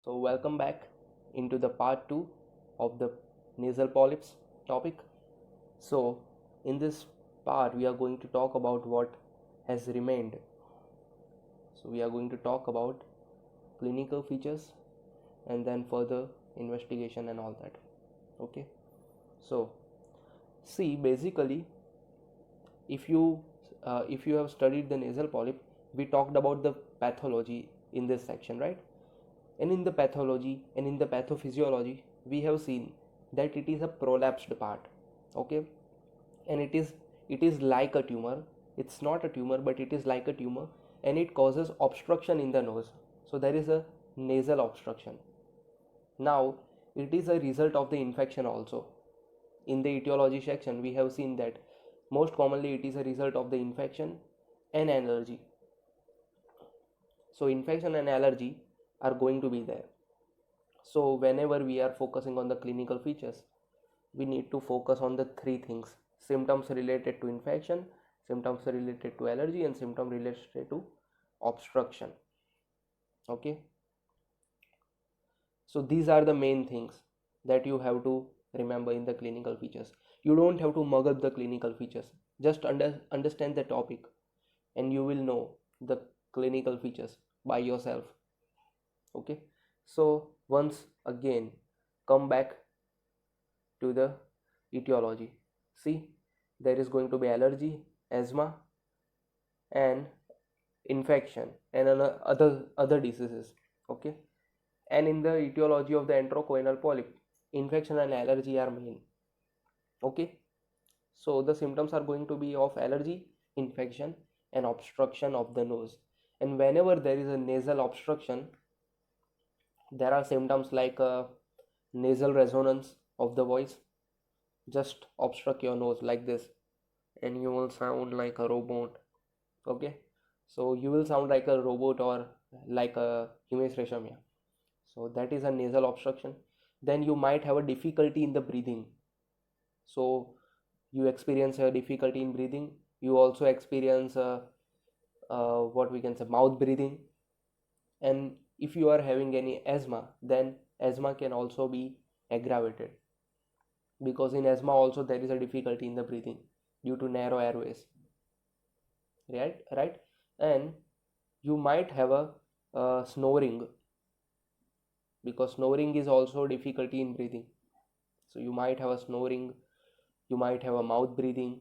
So welcome back into the part 2 of the nasal polyps topic. So in this part we are going to talk about what has remained. So we are going to talk about clinical features and then further investigation and all that. Okay. So see, basically if you have studied the nasal polyp, we talked about the pathology in this section, right? And in the pathology and in the pathophysiology, we have seen that it is a prolapsed part. Okay. And it is like a tumor. It's not a tumor, but it is like a tumor, and it causes obstruction in the nose. So there is a nasal obstruction. Now it is a result of the infection also. In the etiology section we have seen that most commonly it is a result of the infection and allergy. So infection and allergy are going to be there. So whenever we are focusing on the clinical features, we need to focus on the three things: symptoms related to infection, symptoms related to allergy, and symptom related to obstruction. Okay. So these are the main things that you have to remember in the clinical features. You don't have to mug up the clinical features. Just understand the topic and you will know the clinical features by yourself. Okay. So once again, come back to the etiology. See, there is going to be allergy, asthma, and infection and other diseases. Okay. And in the etiology of the enterochoanal polyp, infection and allergy are main. Okay. So the symptoms are going to be of allergy, infection, and obstruction of the nose. And whenever there is a nasal obstruction, there are symptoms like nasal resonance of the voice. Just obstruct your nose like this and you will sound like a robot. Okay. So you will sound like a robot or like a Himesh Reshamya. So that is a nasal obstruction. Then you might have a difficulty in the breathing. So you experience a difficulty in breathing. You also experience what we can say mouth breathing. And if you are having any asthma, then asthma can also be aggravated, because in asthma also there is a difficulty in the breathing due to narrow airways. Right. And you might have a snoring, because snoring is also difficulty in breathing. So you might have a snoring, you might have a mouth breathing,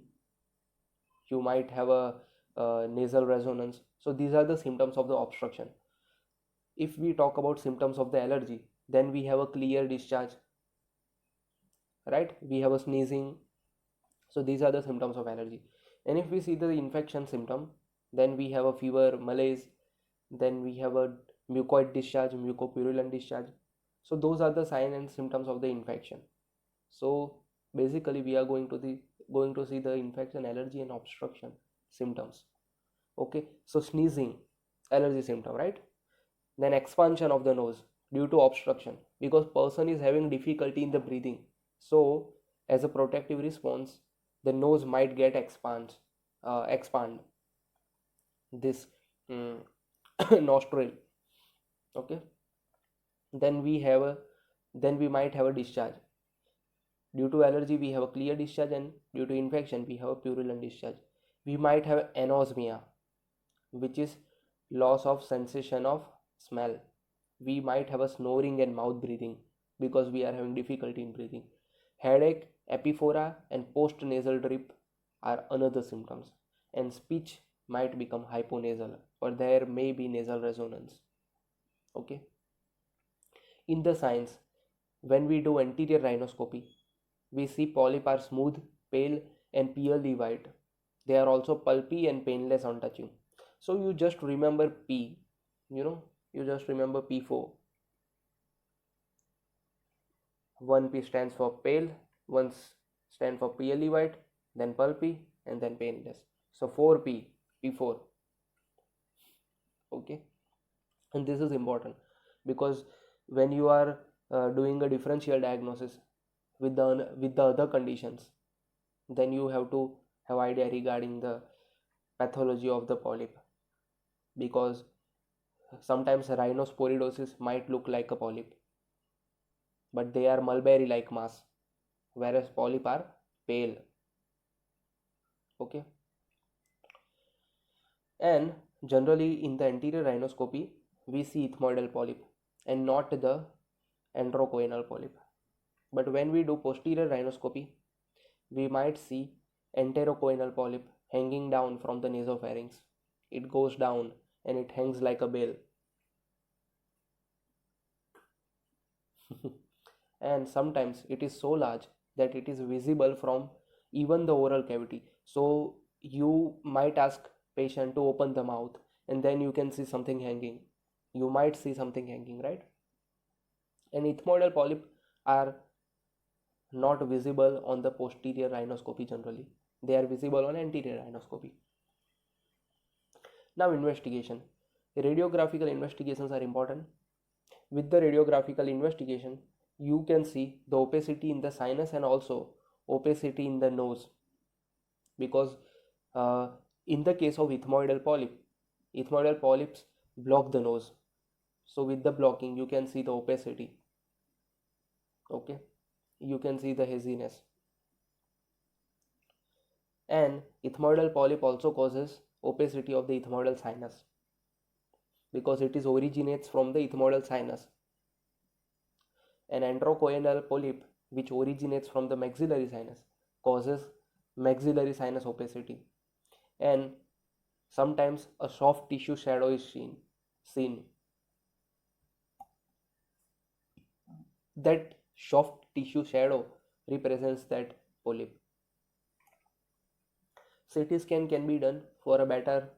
you might have a nasal resonance. So these are the symptoms of the obstruction. If we talk about symptoms of the allergy, then we have a clear discharge, right? We have a sneezing. So these are the symptoms of allergy. And if we see the infection symptom, then we have a fever, malaise, then we have a mucoid discharge, mucopurulent discharge. So those are the signs and symptoms of the infection. So basically we are going to see the infection, allergy, and obstruction symptoms. Okay. So sneezing, allergy symptom, right? Then expansion of the nose due to obstruction, because person is having difficulty in the breathing. So as a protective response, the nose might get expand this nostril. Okay. Then we might have a discharge. Due to allergy we have a clear discharge, and due to infection we have a purulent discharge. We might have anosmia, which is loss of sensation of smell. We might have a snoring and mouth breathing, because we are having difficulty in breathing. Headache, epiphora, and post nasal drip are another symptoms. And speech might become hyponasal, or there may be nasal resonance. Okay. In the signs, when we do anterior rhinoscopy, we see polyp are smooth, pale, and pearly white. They are also pulpy and painless on touching. So you just remember P, you just remember P4. One P stands for pale, one stands for pearly white, then pulpy, and then painless. So 4P, P4. Okay. And this is important, because when you are doing a differential diagnosis with the other conditions, then you have to have idea regarding the pathology of the polyp, because Sometimes rhinosporidosis might look like a polyp, but they are mulberry-like mass, whereas polyp are pale. Okay, and generally in the anterior rhinoscopy, we see ethmoidal polyp and not the enterocoenal polyp. But when we do posterior rhinoscopy, we might see enterocoenal polyp hanging down from the nasopharynx. It goes down and it hangs like a bell. And sometimes it is so large that it is visible from even the oral cavity. So you might ask patient to open the mouth and then you can see something hanging. You might see something hanging, right? And ethmoidal polyp are not visible on the posterior rhinoscopy generally. They are visible on anterior rhinoscopy. Now investigation. Radiographical investigations are important. With the radiographical investigation, you can see the opacity in the sinus and also opacity in the nose, because uh, in the case of ethmoidal polyps block the nose. So with the blocking, you can see the opacity. Okay, you can see the haziness. And ethmoidal polyp also causes opacity of the ethmoidal sinus because it is originates from the ethmoidal sinus. An enterocoenal polyp which originates from the maxillary sinus causes maxillary sinus opacity, and sometimes a soft tissue shadow is seen. That soft tissue shadow represents that polyp. CT scan can be done for a better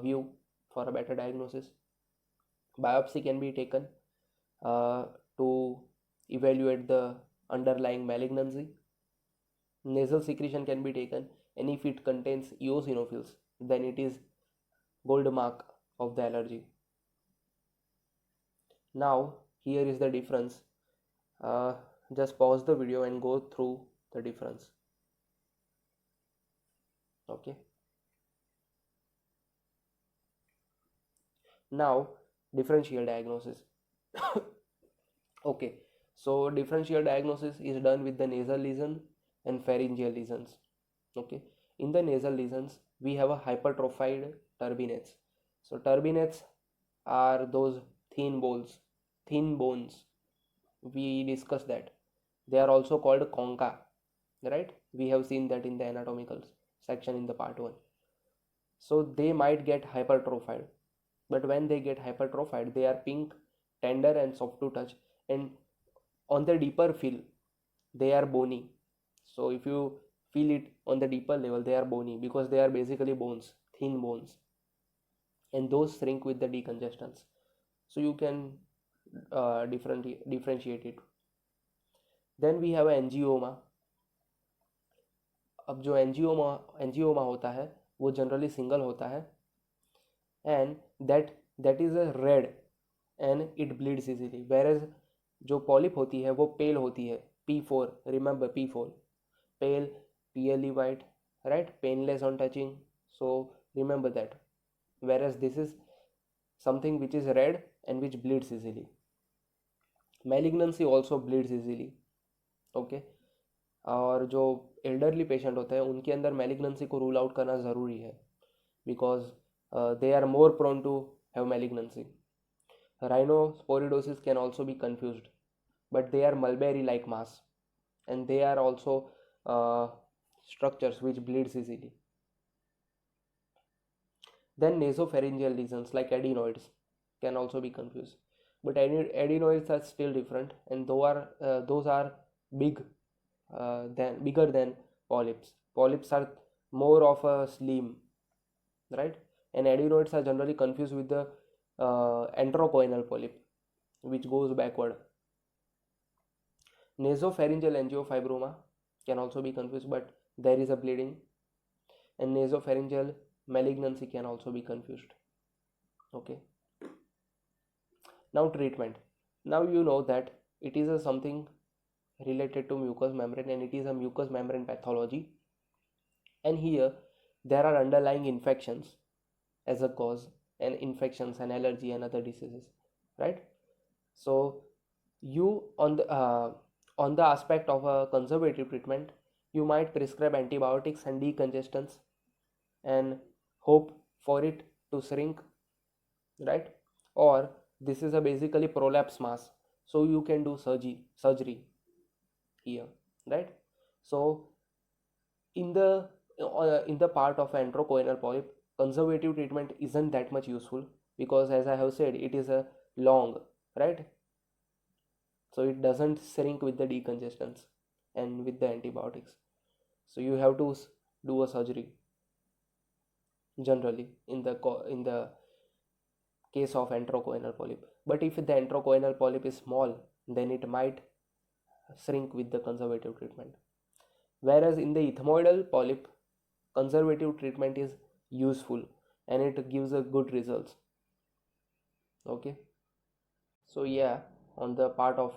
view, for a better diagnosis. Biopsy can be taken uh, to evaluate the underlying malignancy. Nasal secretion can be taken, and if it contains eosinophils, then it is gold mark of the allergy. Now here is the difference. uh, just pause the video and go through the difference. Okay, now differential diagnosis. Okay, so differential diagnosis is done with the nasal lesion and pharyngeal lesions. Okay, in the nasal lesions we have a hypertrophied turbinates. So turbinates are those thin bones. We discussed that. They are also called concha, right? We have seen that in the anatomical section in the part 1. So they might get hypertrophied, but when they get hypertrophied, they are pink, tender and soft to touch, and on the deeper feel they are bony. So if you feel it on the deeper level, they are bony because they are basically bones, thin bones, and those shrink with the decongestants. So you can differentiate it. Then we have angioma. अब जो एंजियोमा होता है वो generally single होता है, and that is a red and it bleeds easily, whereas जो polyp होती है वो पेल होती है, P4, remember P4, pale, PLE white, right, painless on touching. So remember that, whereas this is something which is red and which bleeds easily. Malignancy also bleeds easily. Okay, और जो elderly patient होते हैं उनके अंदर malignancy को rule out करना ज़रूरी है, because they are more prone to have malignancy. Rhinosporidosis can also be confused, but they are mulberry like mass and they are also structures which bleeds easily. Then nasopharyngeal lesions like adenoids can also be confused, but adenoids are still different, and those are big bigger than polyps. Polyps are more of a slim, right? And adenoids are generally confused with the enterocoenal polyp, which goes backward. Nasopharyngeal angiofibroma can also be confused, but there is a bleeding, and nasopharyngeal malignancy can also be confused. Okay. Now treatment. Now you know that it is a something related to mucous membrane, and it is a mucous membrane pathology, and here there are underlying infections as a cause, and infections and allergy and other diseases, right? So you on the aspect of a conservative treatment, you might prescribe antibiotics and decongestants and hope for it to shrink, right? Or this is a basically prolapse mass, so you can do surgery here, right? So in the part of enterocoenal polyp, conservative treatment isn't that much useful because, as I have said, it is a long, right? So it doesn't shrink with the decongestants and with the antibiotics. So you have to do a surgery generally in the case of enterocoenal polyp. But if the enterocoenal polyp is small, then it might shrink with the conservative treatment. Whereas in the ethmoidal polyp, conservative treatment is useful and it gives a good results. Okay, so yeah, on the part of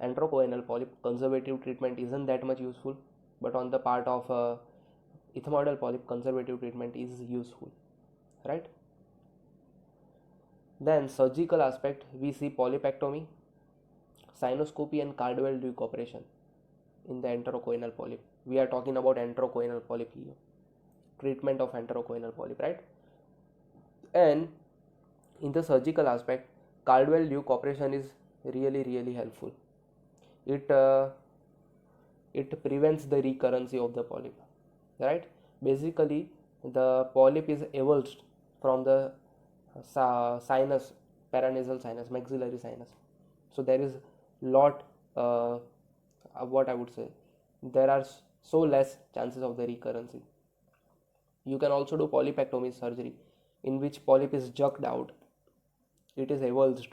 enterocoenal polyp, conservative treatment isn't that much useful, but on the part of ethmoidal polyp, conservative treatment is useful, right? Then surgical aspect, we see polypectomy, sinoscopy and Caldwell Duke operation in the enterocoenal polyp. We are talking about enterocoenal polyp here, treatment of enterocoenal polyp, right? And in the surgical aspect, Caldwell Duke operation is really helpful. It prevents the recurrence of the polyp, right? Basically, the polyp is avulsed from the sinus, paranasal sinus, maxillary sinus. So there is lot what I would say, there are so less chances of the recurrence. You can also do polypectomy surgery, in which polyp is jerked out, it is avulsed,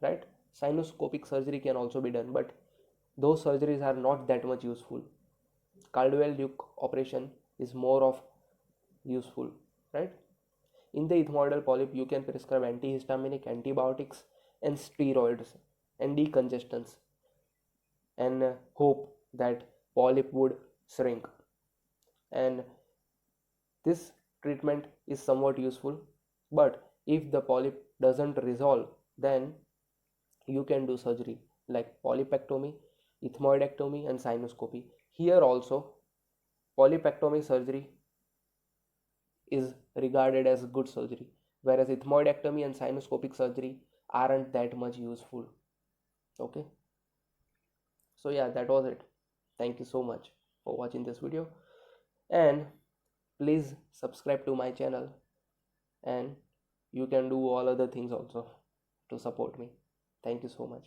right? Sinoscopic surgery can also be done, but those surgeries are not that much useful. Caldwell Duke operation is more of useful, right? In the ethmoidal polyp, you can prescribe antihistaminic, antibiotics, and steroids and decongestants, and hope that polyp would shrink. And this treatment is somewhat useful, but if the polyp doesn't resolve, then you can do surgery like polypectomy, ethmoidectomy, and sinoscopy. Here also, polypectomy surgery is regarded as good surgery, whereas ethmoidectomy and sinoscopic surgery aren't that much useful. Okay, so yeah, that was it. Thank you so much for watching this video, and please subscribe to my channel, and you can do all other things also to support me. Thank you so much.